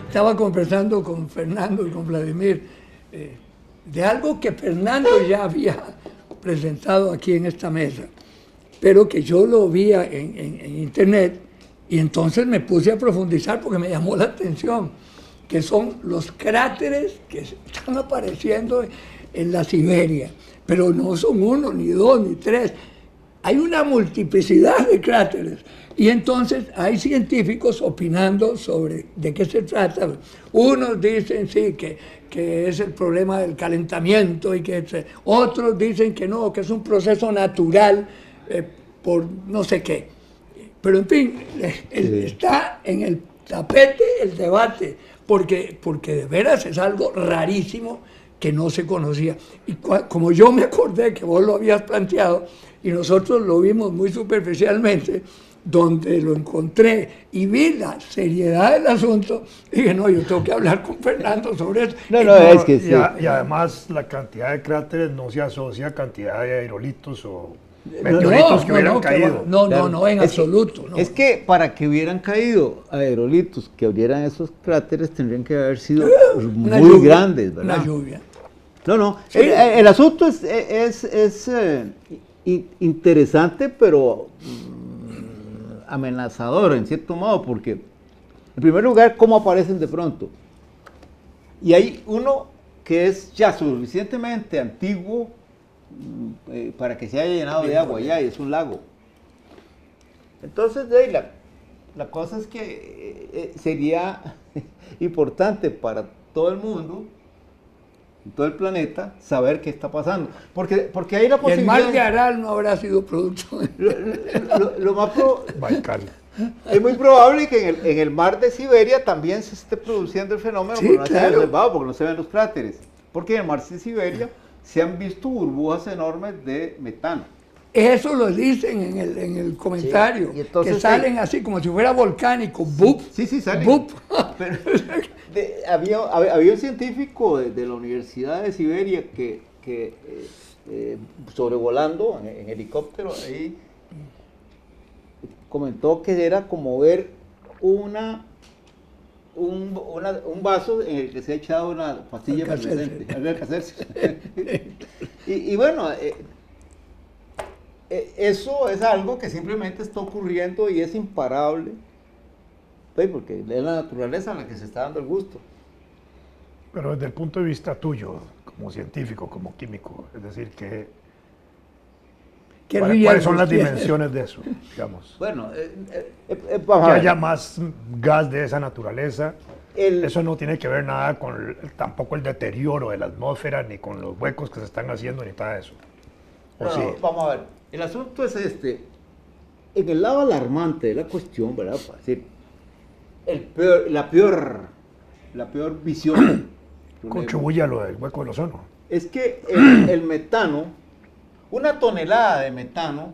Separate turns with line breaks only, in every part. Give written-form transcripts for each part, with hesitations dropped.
estaba conversando con Fernando y con Vladimir de algo que Fernando ya había presentado aquí en esta mesa, pero que yo lo vi en internet y entonces me puse a profundizar porque me llamó la atención, que son los cráteres que están apareciendo en la Siberia, pero no son uno, ni dos, ni tres. Hay una multiplicidad de cráteres y entonces hay científicos opinando sobre de qué se trata. Unos dicen sí, que es el problema del calentamiento y que otros dicen que no, que es un proceso natural por no sé qué. Pero en fin, está en el tapete el debate, porque de veras es algo rarísimo que no se conocía. Y como yo me acordé que vos lo habías planteado, y nosotros lo vimos muy superficialmente, donde lo encontré y vi la seriedad del asunto, dije, no, yo tengo que hablar con Fernando sobre eso.
Es que sí.
Y además la cantidad de cráteres no se asocia a cantidad de aerolitos o meteoritos que hubieran caído.
No, en absoluto.
Es que para que hubieran caído aerolitos que abrieran esos cráteres tendrían que haber sido muy grandes, ¿verdad?
Una lluvia.
Sí. El asunto es interesante, pero amenazador en cierto modo, porque en primer lugar, ¿cómo aparecen de pronto? Y hay uno que es ya suficientemente antiguo para que se haya llenado de agua ya, y es un lago. Entonces, la cosa es que sería importante para todo el mundo, todo el planeta, saber qué está pasando. Porque hay la posibilidad...
El mar de Aral no habrá sido producto.
Lo más
Baikal.
Es muy probable que en el mar de Siberia también se esté produciendo el fenómeno,
Sí,
pero no se ha
claro.
observado porque no se ven los cráteres. Porque en el mar de Siberia se han visto burbujas enormes de metano.
Eso lo dicen en el comentario,
Sí, y entonces,
que salen así como si fuera volcánico, ¡bup!
Sí, salen.
¡Bup!
Pero, había un científico de la Universidad de Siberia que sobrevolando en helicóptero ahí comentó que era como ver un vaso en el que se ha echado una pastilla persistente. Y bueno, eso es algo que simplemente está ocurriendo y es imparable, pues, porque es la naturaleza a la que se está dando el gusto.
Pero desde el punto de vista tuyo, como científico, como químico, es decir, ¿cuáles son las dimensiones de eso, digamos?
Bueno,
que haya más gas de esa naturaleza, eso no tiene que ver nada con tampoco el deterioro de la atmósfera, ni con los huecos que se están haciendo, ni nada de eso.
No, sí. Vamos a ver, el asunto es en el lado alarmante de la cuestión, ¿verdad? Para decir, la peor visión
contribuye a lo del hueco del ozono.
Es que el metano, una tonelada de metano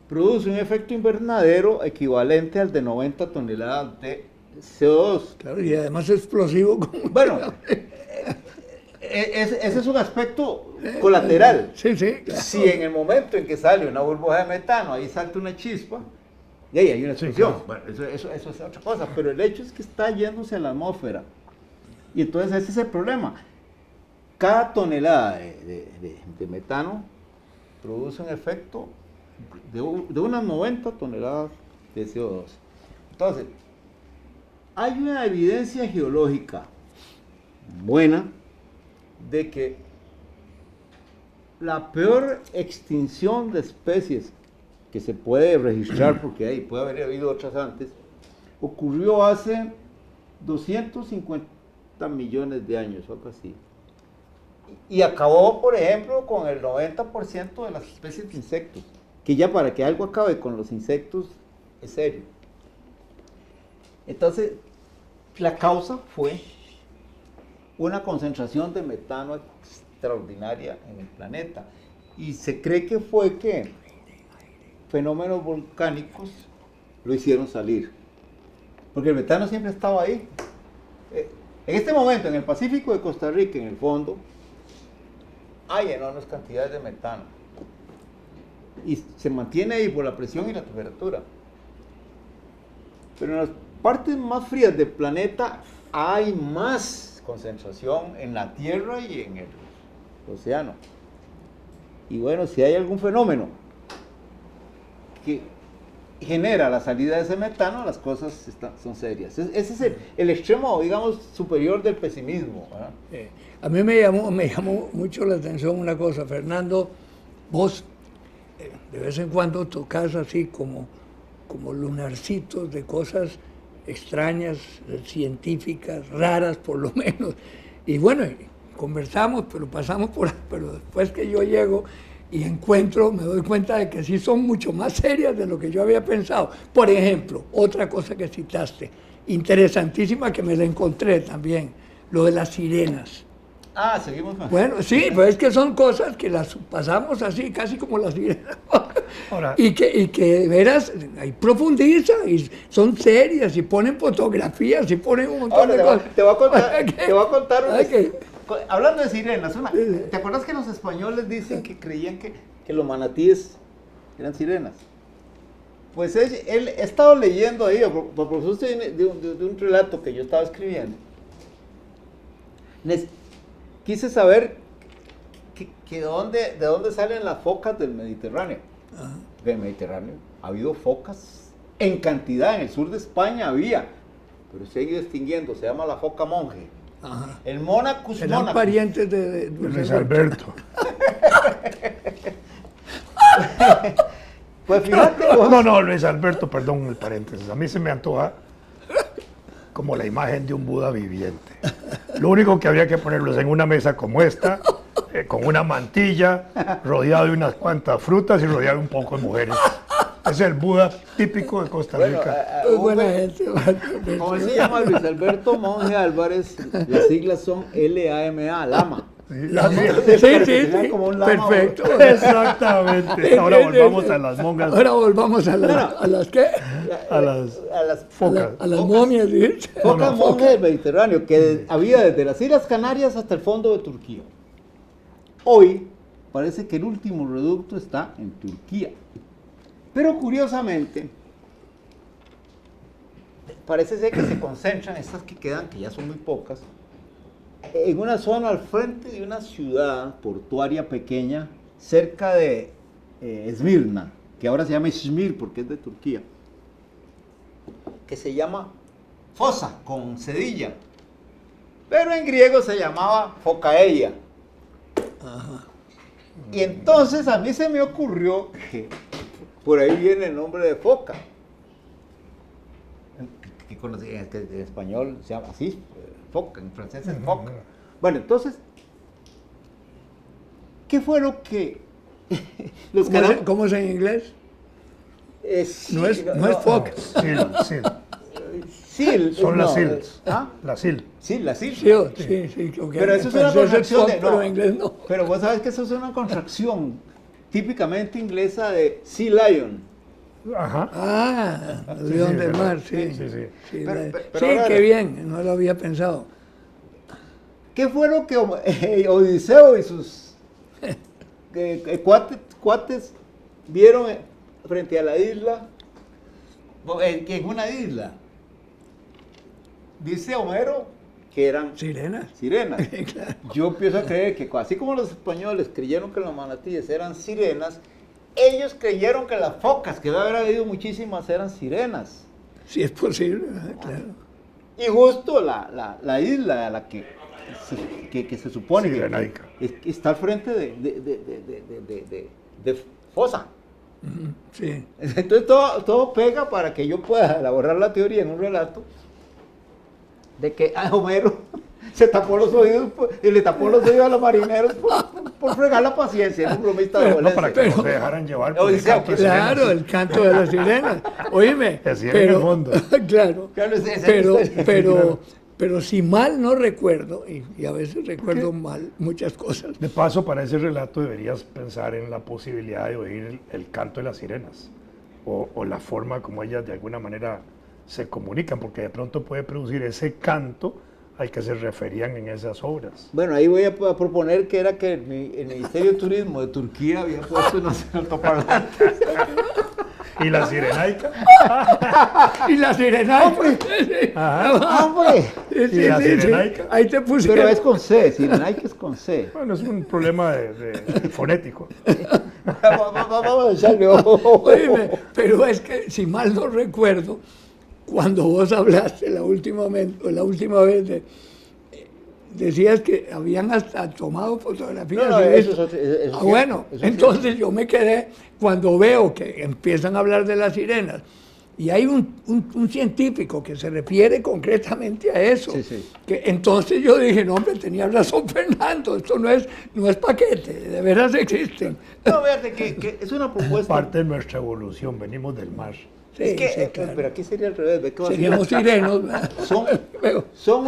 produce un efecto invernadero equivalente al de 90 toneladas de CO2.
Claro, y además es explosivo.
Bueno, ese es un aspecto colateral.
Sí, claro.
Si en el momento en que sale una burbuja de metano, ahí salta una chispa, y ahí hay una explosión.
Sí, claro.
Bueno, eso es otra cosa, pero el hecho es que está yéndose a la atmósfera. Y entonces ese es el problema. Cada tonelada de metano produce un efecto de unas 90 toneladas de CO2. Entonces, hay una evidencia geológica buena de que la peor extinción de especies que se puede registrar, porque puede haber habido otras antes, ocurrió hace 250 millones de años, algo así. Y acabó, por ejemplo, con el 90% de las especies de insectos, que ya para que algo acabe con los insectos es serio. Entonces, la causa fue una concentración de metano extraordinaria en el planeta. Y se cree que fue que fenómenos volcánicos lo hicieron salir. Porque el metano siempre estaba ahí. En este momento, en el Pacífico de Costa Rica, en el fondo, hay enormes cantidades de metano. Y se mantiene ahí por la presión y la temperatura. Pero partes más frías del planeta hay más concentración en la Tierra y en el océano. Y bueno, si hay algún fenómeno que genera la salida de ese metano, las cosas son serias. Ese es el extremo, digamos, superior del pesimismo, ¿verdad?
A mí me llamó mucho la atención una cosa, Fernando, vos de vez en cuando tocas así como lunarcitos de cosas extrañas, científicas, raras por lo menos. Y bueno, conversamos, pero después que yo llego y me doy cuenta de que sí son mucho más serias de lo que yo había pensado. Por ejemplo, otra cosa que citaste, interesantísima, que me la encontré también, lo de las sirenas.
Ah, seguimos más.
Bueno, sí, pues es que son cosas que las pasamos así, casi como las sirenas. Y que de veras, ahí profundiza, y son serias, y ponen fotografías, y ponen un montón de cosas.
Te voy a contar hablando de sirenas, ¿te acuerdas que los españoles dicen que creían que los manatíes eran sirenas? Pues él he estado leyendo ahí, por propósito de un relato que yo estaba escribiendo. Quise saber de dónde salen las focas del Mediterráneo. Del Mediterráneo ha habido focas en cantidad, en el sur de España había, pero se ha ido extinguiendo, se llama la foca monje.
Ajá.
El Monacus
Eran
monacus.
parientes de
Luis Alberto.
Pues fíjate vos.
No, Luis Alberto, perdón el paréntesis. A mí se me antoja como la imagen de un Buda viviente. Lo único que habría que ponerlo es en una mesa como esta, con una mantilla, rodeado de unas cuantas frutas y rodeado de un poco de mujeres. Es el Buda típico de Costa Rica.
Buena gente.
¿Cómo se llama? Luis Alberto Monge Álvarez. Las siglas son LAMA, Lama.
Sí,
como un lama.
perfecto.
Exactamente. Ahora volvamos a las mongas.
Ahora volvamos a las ¿qué?
A las focas.
A las momias, ¿sí?
Focas monjes del Mediterráneo, que había desde las Islas Canarias hasta el fondo de Turquía. Hoy parece que el último reducto está en Turquía. Pero curiosamente, parece ser que se concentran estas que quedan, que ya son muy pocas, en una zona al frente de una ciudad portuaria pequeña, cerca de Esmirna, que ahora se llama Izmir porque es de Turquía, que se llama Fosa, con cedilla, pero en griego se llamaba Focaeia. Y entonces a mí se me ocurrió que por ahí viene el nombre de foca, que en español se llama así, foca, en francés es foca. Bueno, entonces, ¿qué fue lo que los
¿Cómo es en inglés? No es foca.
Sil. Son las SILs.
¿Ah?
La SIL.
Sí, la SIL.
Sí, okay.
Pero eso es una contracción de...
pero en inglés no.
Pero vos sabes que eso es una contracción típicamente inglesa de Sea Lion.
Ajá. León del mar, sí.
Sí.
Pero
qué bien, no lo había pensado.
¿Qué fue lo que Odiseo y sus cuates vieron frente a la isla? En una isla. Dice Homero que eran
sirenas.
Claro. Yo empiezo a creer que así como los españoles creyeron que los manatíes eran sirenas, ellos creyeron que las focas, que debe haber habido muchísimas, eran sirenas.
Sí, es posible, claro.
Y justo la isla a la que se supone que está al frente de Fosa.
Sí.
Entonces todo pega para que yo pueda elaborar la teoría en un relato de que Homero se tapó los oídos y le tapó los oídos a los marineros por fregar la paciencia, es un bromista de
no, para que no se dejaran llevar por el canto de
claro, el canto de las sirenas. Oíme,
en el fondo.
Claro, pero si mal no recuerdo, y a veces recuerdo mal muchas cosas.
De paso, para ese relato deberías pensar en la posibilidad de oír el canto de las sirenas, o la forma como ellas de alguna manera se comunican, porque de pronto puede producir ese canto al que se referían en esas obras.
Bueno, ahí voy a proponer que era que el Ministerio de Turismo de Turquía había puesto unos altoparlantes.
¿Y la sirenaica?
Y la sirenaica.
Ajá.
¡Hombre!
¿Y la sirenaica?
Ahí te pusieron.
Pero es con C, Sirenaica es con C.
Bueno, es un problema de fonético.
Vamos a echarle ojo.
Óyeme, pero es que, si mal no recuerdo, cuando vos hablaste la última vez, decías que habían hasta tomado fotografías.
No,
y
eso
esto.
es cierto,
Bueno,
eso es
entonces yo me quedé, cuando veo que empiezan a hablar de las sirenas, y hay un científico que se refiere concretamente a eso.
Sí, sí.
Que entonces yo dije, no, hombre, tenía razón Fernando, esto no es paquete, de veras existen.
No, fíjate que es una propuesta.
Parte de nuestra evolución, venimos del mar.
Sí,
Es que,
sí, claro.
pero aquí sería al revés. Ve que va a ser-
Seríamos sirenos, ¿verdad? Pero-
son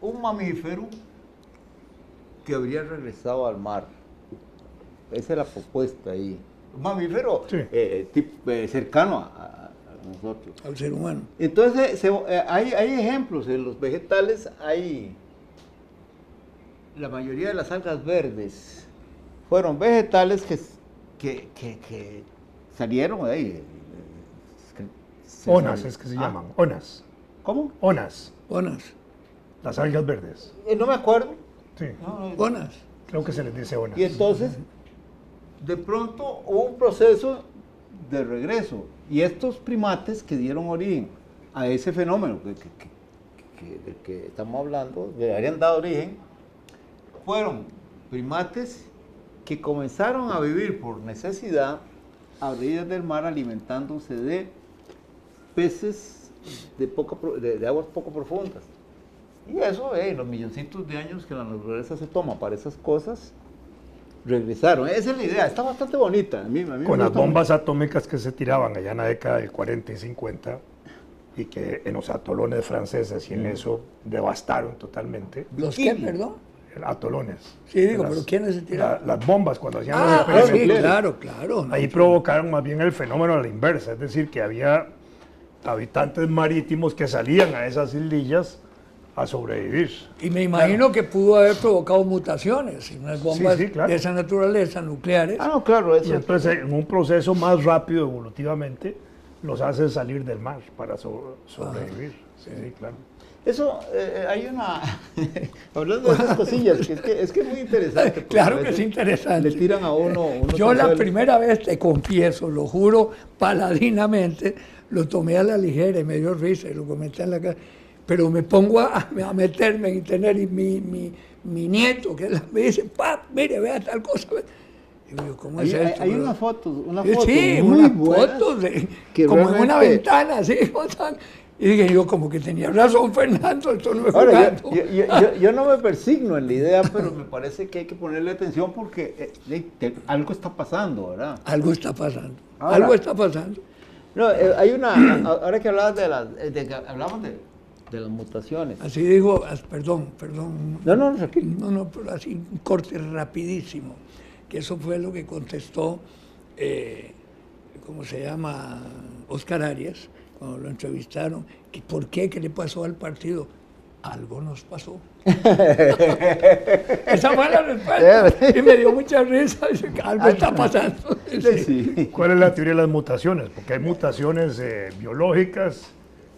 un mamífero que habría regresado al mar. Esa es la propuesta ahí. Un mamífero
Sí.
cercano a nosotros.
al ser humano.
Entonces, hay ejemplos. En los vegetales hay. La mayoría de las algas verdes fueron vegetales que salieron de ahí.
Onas es que se llaman. Onas.
¿Cómo?
Onas.
Bonas,
Las algas verdes.
No me acuerdo.
Sí.
bonas.
Creo que se les dice onas.
Y entonces, de pronto hubo un proceso de regreso. Y estos primates que dieron origen a ese fenómeno del que estamos hablando, que habrían dado origen, fueron primates que comenzaron a vivir por necesidad a orillas del mar, alimentándose de peces de aguas poco profundas. Y eso, los milloncitos de años que la naturaleza se toma para esas cosas, regresaron. Esa es la idea, está bastante bonita. A mí me
Con las
gusta
bombas atómicas que se tiraban allá en la década del 40 y 50 y que en los atolones franceses y en eso devastaron totalmente.
¿Los qué, perdón?
Atolones.
Sí, digo, pero ¿quiénes se tiraron?
Las bombas cuando hacían
Ah,
los
sí,
experimentos.
claro.
Ahí provocaron más bien el fenómeno a la inversa, es decir, que había habitantes marítimos que salían a esas islillas a sobrevivir.
Y me imagino que pudo haber provocado mutaciones, unas bombas
Sí, claro.
de esa naturaleza, nucleares.
Ah, no, claro,
Y
eso.
entonces en un proceso más rápido evolutivamente los hace salir del mar para sobrevivir. Sí, claro.
Eso, hay una. Hablando de esas cosillas, que es que es muy interesante. porque
Claro
a
que es
veces
interesante.
Le tiran a uno.
Yo la
consuelos.
primera vez, te confieso, lo juro paladinamente, lo tomé a la ligera y me dio risa y lo comenté en la casa. Pero me pongo a meterme en internet y mi nieto, que me dice, pap, mire, vea tal cosa. Y digo, ¿cómo es esto?
Hay
bro?
unas fotos,
Sí,
muy
unas
buenas
fotos
que
como en una
realmente-
ventana, así. Y dije yo, como que tenía razón Fernando, esto no es
Ahora,
jugando.
yo no me persigno en la idea, pero me parece que hay que ponerle atención porque algo está pasando, ¿verdad?
Algo está pasando,
Ahora-
algo está pasando.
No, hay una. Ahora que hablabas hablamos de las mutaciones.
Así digo, perdón.
No, tranquilo.
No, pero así un corte rapidísimo, que eso fue lo que contestó, ¿cómo se llama? Oscar Arias, cuando lo entrevistaron, que ¿por qué? ¿Qué le pasó al partido? Algo nos pasó. Esa fue la respuesta. Y me dio mucha risa. Dice que algo está pasando.
Sí.
¿Cuál es la teoría de las mutaciones? Porque hay mutaciones biológicas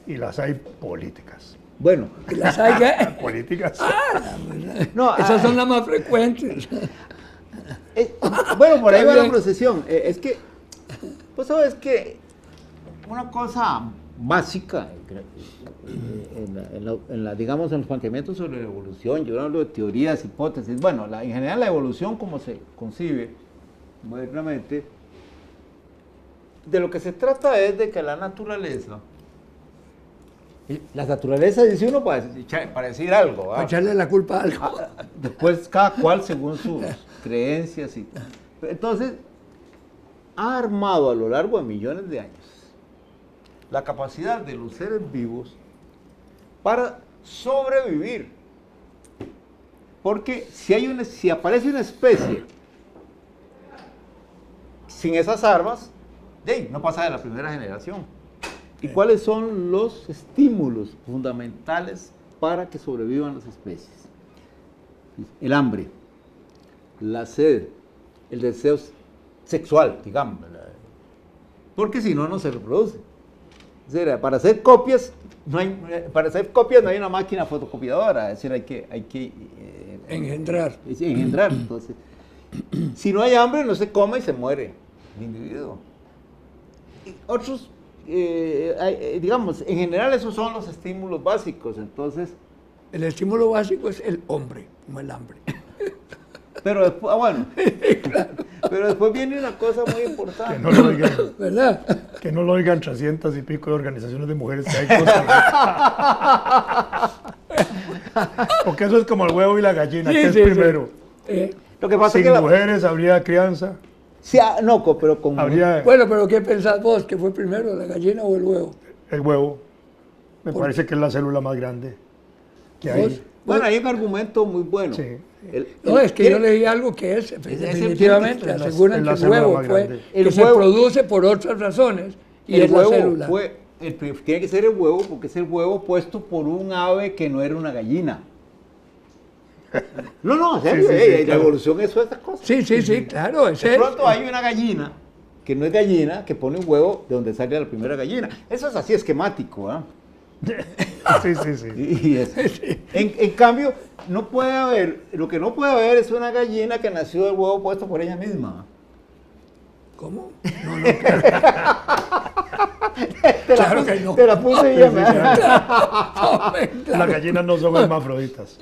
y las hay políticas.
Bueno,
Y las hay que-
Políticas.
no,
Esas son las más frecuentes.
bueno, por ahí
Está
va la
bien.
procesión. Es que, pues sabes que una cosa básica digamos, en los planteamientos sobre la evolución, yo hablo de teorías, hipótesis, bueno, en general la evolución como se concibe modernamente, de lo que se trata es de que la naturaleza dice uno para decir algo,
Para
¿verdad?
echarle la culpa a algo.
Después cada cual según sus creencias. Entonces, ha armado a lo largo de millones de años la capacidad de los seres vivos para sobrevivir. Porque si aparece una especie sin esas armas, no pasa de la primera generación. ¿Y cuáles son los estímulos fundamentales para que sobrevivan las especies? El hambre, la sed, el deseo sexual, digamos, porque si no, no se reproduce. Es decir, para hacer copias no hay una máquina fotocopiadora, es decir, hay que
Engendrar.
engendrar. Entonces, si no hay hambre, no se come y se muere el individuo. Y otros, digamos, en general esos son los estímulos básicos, entonces...
El estímulo básico es el hombre, no el hambre.
Pero después, bueno, claro. Pero después viene una cosa muy importante.
Que no lo oigan,
¿Verdad?
que no lo oigan 300 y pico de organizaciones de mujeres que hay cosas. Porque eso es como el huevo y la gallina,
Sí,
¿qué es
sí, sí.
primero?
Lo que pasa
Sin
es que
mujeres habría crianza,
sí, no, pero con
habría
Bueno, pero ¿qué pensás vos? ¿Que fue primero la gallina o el huevo?
el huevo. Me
¿Por
parece que es la célula más grande que
¿Vos?
hay.
Bueno, hay un argumento muy bueno.
Sí.
No, es que
¿quiere-
yo leí algo que es, definitivamente,
tiene que-
aseguran
es
que
la
el
célula
huevo
más
fue,
grande.
que
El
se
huevo-
produce por otras razones, y
el
es la
huevo
célula.
tiene que ser el huevo porque es el huevo puesto por un ave que no era una gallina. No, en serio,
Sí, sí, sí,
la
claro.
evolución es esas cosas.
Sí, claro, ese
De
es.
pronto hay una gallina que no es gallina, que pone un huevo de donde sale la primera gallina. Eso es así esquemático, ¿ah?
Sí, sí, sí.
En cambio, no puede haber, lo que no puede haber es una gallina que nació del huevo puesto por ella misma.
¿Cómo? No, claro. Claro que no.
Te la puse y ya me...
Las gallinas no son hermafroditas.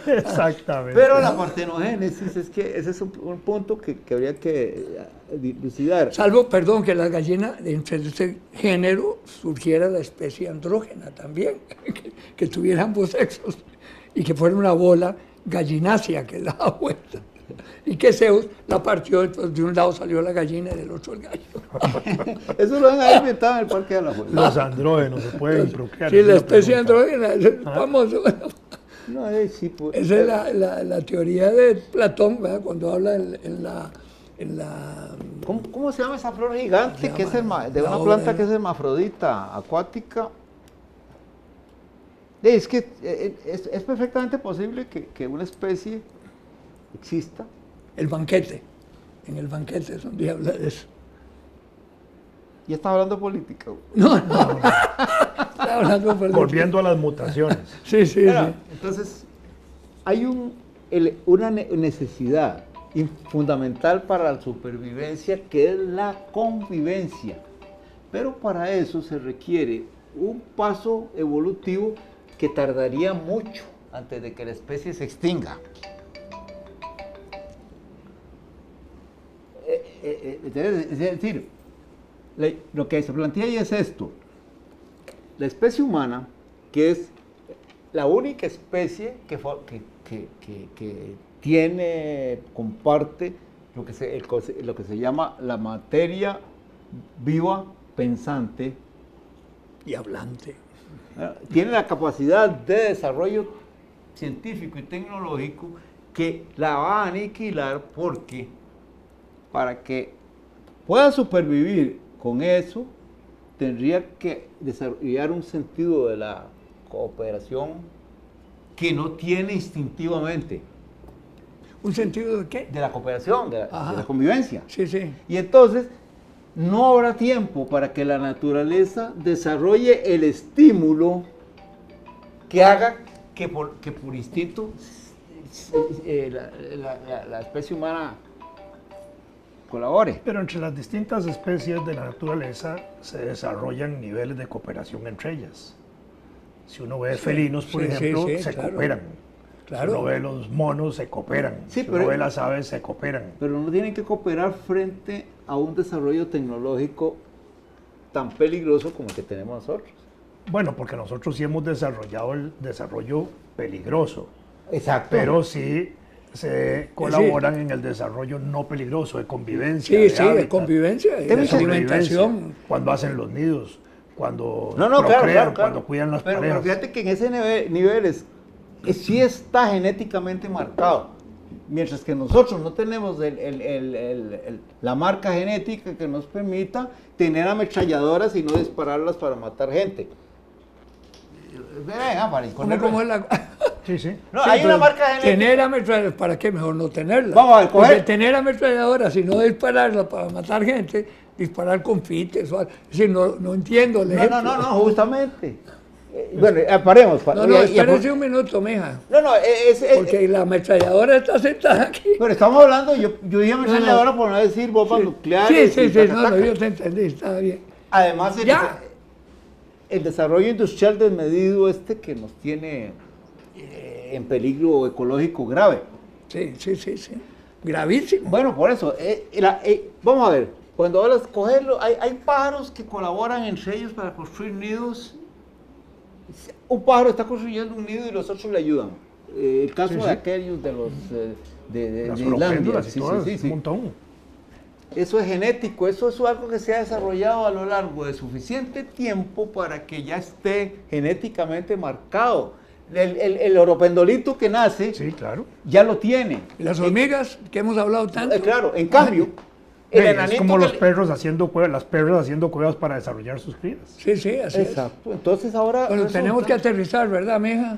Exactamente.
Pero la partenogénesis es que ese es un punto que habría que dilucidar.
Salvo, perdón, que la gallina, entre ese género, surgiera la especie andrógena también, que tuviera ambos sexos, y que fuera una bola gallinácea que daba vuelta. Y que Zeus la partió, entonces de un lado salió la gallina y del otro el gallo.
Eso lo van a inventado en el Parque de la Fuerza.
Los andrógenos se pueden procrear.
Sí,
esa
la
es
especie
pregunta.
andrógena, eso es famoso.
No, sí, pues,
Esa es la teoría de Platón, ¿verdad? Cuando habla en la
¿Cómo se llama esa flor gigante que es de
la
una
obra
planta
de-
que es hermafrodita, acuática? Es que es perfectamente posible que una especie exista.
el banquete. En el banquete es donde habla de eso.
Ya está hablando de política.
No. Está hablando por
Volviendo a las mutaciones.
Sí, sí.
Entonces, hay una necesidad fundamental para la supervivencia que es la convivencia. Pero para eso se requiere un paso evolutivo que tardaría mucho antes de que la especie se extinga. Es decir, lo que se plantea ahí es esto. La especie humana, que es la única especie que comparte lo que se llama la materia viva pensante,
Y hablante.
tiene la capacidad de desarrollo científico y tecnológico que la va a aniquilar porque para que pueda supervivir con eso, tendría que desarrollar un sentido de la cooperación que no tiene instintivamente.
¿Un sentido de qué?
De la cooperación, de
Ajá.
la convivencia.
Sí, sí.
Y entonces no habrá tiempo para que la naturaleza desarrolle el estímulo que haga que por instinto la especie humana colabore.
Pero entre las distintas especies de la naturaleza se desarrollan niveles de cooperación entre ellas. Si uno ve felinos, por
sí,
ejemplo,
sí,
se
claro.
cooperan.
Claro.
Si uno ve los monos, se cooperan.
Sí,
si
pero-
uno ve las aves, se cooperan.
Pero no tienen que cooperar frente a un desarrollo tecnológico tan peligroso como el que tenemos nosotros.
Bueno, porque nosotros sí hemos desarrollado el desarrollo peligroso,
Exacto.
pero sí se colaboran en el desarrollo no peligroso, de convivencia,
Sí, sí, de
hábitat,
convivencia,
de
de
sobrevivencia,
alimentación.
cuando hacen los nidos, cuando
No,
procrean,
claro.
cuando cuidan las
pero
parejas.
fíjate que en ese nivel sí está genéticamente marcado. Mientras que nosotros no tenemos la marca genética que nos permita tener ametralladoras y no dispararlas para matar gente. Venga, para
¿Cómo es la,
Sí, sí.
No,
Sí,
hay una
pero
marca genética.
tener ametralladoras, ¿para qué? Mejor no tenerla.
Vamos a ver,
Porque
coger-
tener ametralladoras, si no dispararla para matar gente, disparar con fites o algo. Es decir, no entiendo el
No,
ejemplo.
no, justamente. Bueno, paremos.
No, espérese un minuto, mija.
No, no,
Porque la ametralladora está sentada aquí.
pero estamos hablando, yo dije ametralladora por no decir bombas
Sí,
nucleares.
sí,
y
sí,
taca,
no,
taca.
yo te entendí, está bien.
Además,
Ya.
el desarrollo industrial desmedido que nos tiene en peligro ecológico grave.
Sí, sí, sí, sí. Gravísimo.
Bueno, por eso, vamos a ver, cuando hablas de cogerlo, hay pájaros que colaboran entre ellos para construir nidos. Un pájaro está construyendo un nido y los otros le ayudan. El caso
Sí,
de
sí.
aquellos de los de
Las
Islandia.
oropéndulas y
Sí,
todas,
sí, sí, sí.
un montón.
Eso es genético, eso es algo que se ha desarrollado a lo largo de suficiente tiempo para que ya esté genéticamente marcado. El oropendolito que nace
Sí, claro.
ya lo tiene.
Las hormigas, que hemos hablado tanto.
Claro, en cambio, el
Es
enanito
como
que
los
le-
perros haciendo cuevas, las perras haciendo cuevas para desarrollar sus crías.
Sí, sí, así es.
Exacto, entonces ahora
Bueno, tenemos que
resulta-
aterrizar, ¿verdad, mija?